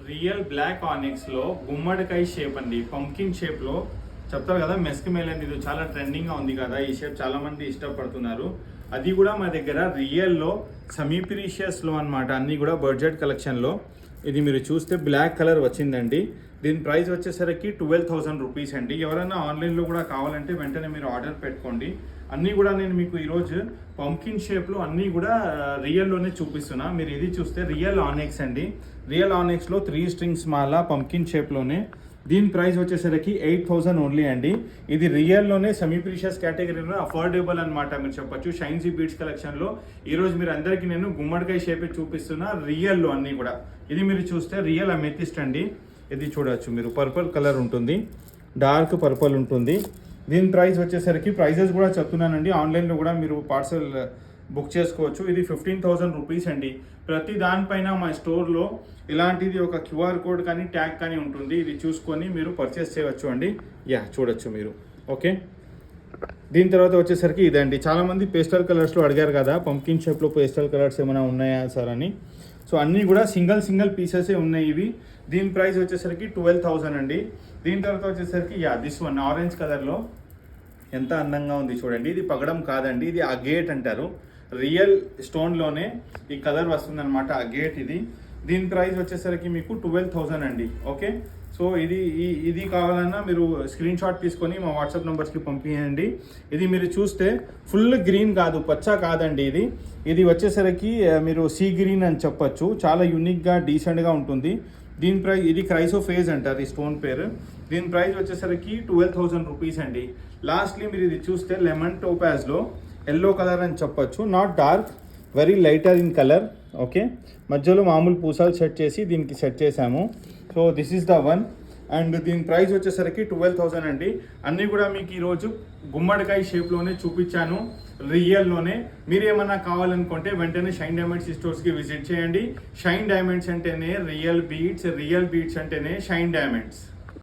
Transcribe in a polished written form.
Real black onyx లో గుమ్మడికాయ shape అండి, పంకిన్ షేప్ లో చెప్తారు కదా. మెస్క్ మేలన్ ఇది చాలా ట్రెండింగ్ గా ఉంది కదా, ఈ షేప్ చాలా మంది ఇష్టపడుతున్నారు. అది కూడా మా దగ్గర రియల్ లో సెమీ ప్రీషియస్ లో అన్నమాట, అన్ని కూడా బడ్జెట్ కలెక్షన్ లో. ఇది మీరు చూస్తే బ్లాక్ కలర్ వచ్చిందండి. దీని ప్రైస్ వచ్చేసరికి 12,000 రూపీస్ అండి. ఎవరైనా ఆన్లైన్లో కూడా కావాలంటే వెంటనే మీరు ఆర్డర్ పెట్టుకోండి. అన్నీ కూడా నేను మీకు ఈరోజు పంకిన్ షేప్లో అన్నీ కూడా రియల్లోనే చూపిస్తున్నా. మీరు ఇది చూస్తే రియల్ ఆనెక్స్ అండి. రియల్ ఆనెక్స్లో 3 స్ట్రింగ్స్ మాల పంకిన్ షేప్లోనే. దీని ప్రైస్ వచ్చేసరికి 8,000 ఓన్లీ అండి. ఇది రియల్లోనే సెమీ ప్రీషియస్ కేటగిరీలో అఫోర్డబుల్ అనమాట మీరు చెప్పొచ్చు. షైన్సీ బీడ్స్ కలెక్షన్లో ఈరోజు మీరు అందరికీ నేను గుమ్మడికాయ షేపే చూపిస్తున్నా రియల్లో అన్నీ కూడా. ఇది మీరు చూస్తే రియల్ అమెథిస్ట్ అండి. ఇది చూడవచ్చు మీరు, పర్పుల్ కలర్ ఉంటుంది, డార్క్ పర్పుల్ ఉంటుంది. దీని ప్రైస్ వచ్చేసరికి ప్రైజెస్ కూడా చెప్తున్నానండి, ఆన్లైన్లో కూడా మీరు పార్సల్ బుక్ చేసుకోవచ్చు. ఇది 15,000 రూపీస్ అండి. ప్రతి దానిపైన మా స్టోర్లో ఇలాంటిది ఒక QR కోడ్ కానీ ట్యాగ్ కానీ ఉంటుంది. ఇది చూసుకొని మీరు పర్చేస్ చేయవచ్చు అండి. చూడొచ్చు మీరు. ఓకే, దీని తర్వాత వచ్చేసరికి ఇదండి. చాలామంది పేస్టల్ కలర్స్లో అడిగారు కదా, పంకిన్ షేప్లో పేస్టల్ కలర్స్ ఏమైనా ఉన్నాయా సార్ అని. సో అన్నీ కూడా సింగిల్ పీసెసే ఉన్నాయి ఇవి. దీని ప్రైస్ వచ్చేసరికి 12,000 అండి. దీని తర్వాత వచ్చేసరికి దిస్ వన్ ఆరెంజ్ కలర్లో ఎంత అందంగా ఉంది చూడండి. ఇది పగడం కాదండి, ఇది అగేట్ అంటారు. రియల్ స్టోన్లోనే ఈ కలర్ వస్తుంది అనమాట, అగేట్ ఇది. దీని ప్రైస్ వచ్చేసరికి మీకు 12,000 అండి. ఓకే, సో ఇది కావాలన్నా మీరు స్క్రీన్ షాట్ తీసుకొని మా వాట్సాప్ నెంబర్స్కి పంపించండి. ఇది మీరు చూస్తే ఫుల్ గ్రీన్ కాదు, పచ్చ కాదండి. ఇది వచ్చేసరికి మీరు సీ గ్రీన్ అని చెప్పొచ్చు. చాలా యూనిక్గా డీసెంట్గా ఉంటుంది. దీని ప్రైస్, ఇది క్రైసోఫేజ్ అంటారు ఈ స్టోన్ పేరు. దీని ప్రైస్ వచ్చేసరికి 12,000 రూపీస్ అండి. లాస్ట్లీ మీరు ఇది చూస్తే లెమన్ టోపాజ్లో ఎల్లో కలర్ అని చెప్పొచ్చు. Not dark, very lighter in colour. Okay, మధ్యలో మామూలు పూసాలు సెట్ చేసి దీనికి సెట్ చేసాము. So this is the one. And దీని ప్రైస్ వచ్చేసరికి 12,000 అండి. అన్నీ కూడా మీకు ఈరోజు గుమ్మడికాయ షేప్లోనే చూపించాను, రియల్లోనే. మీరు ఏమన్నా కావాలనుకుంటే వెంటనే షైన్ డైమండ్స్ స్టోర్స్కి విజిట్ చేయండి. షైన్ డైమండ్స్ అంటేనే రియల్ బీడ్స్, రియల్ బీడ్స్ అంటేనే షైన్ డైమండ్స్.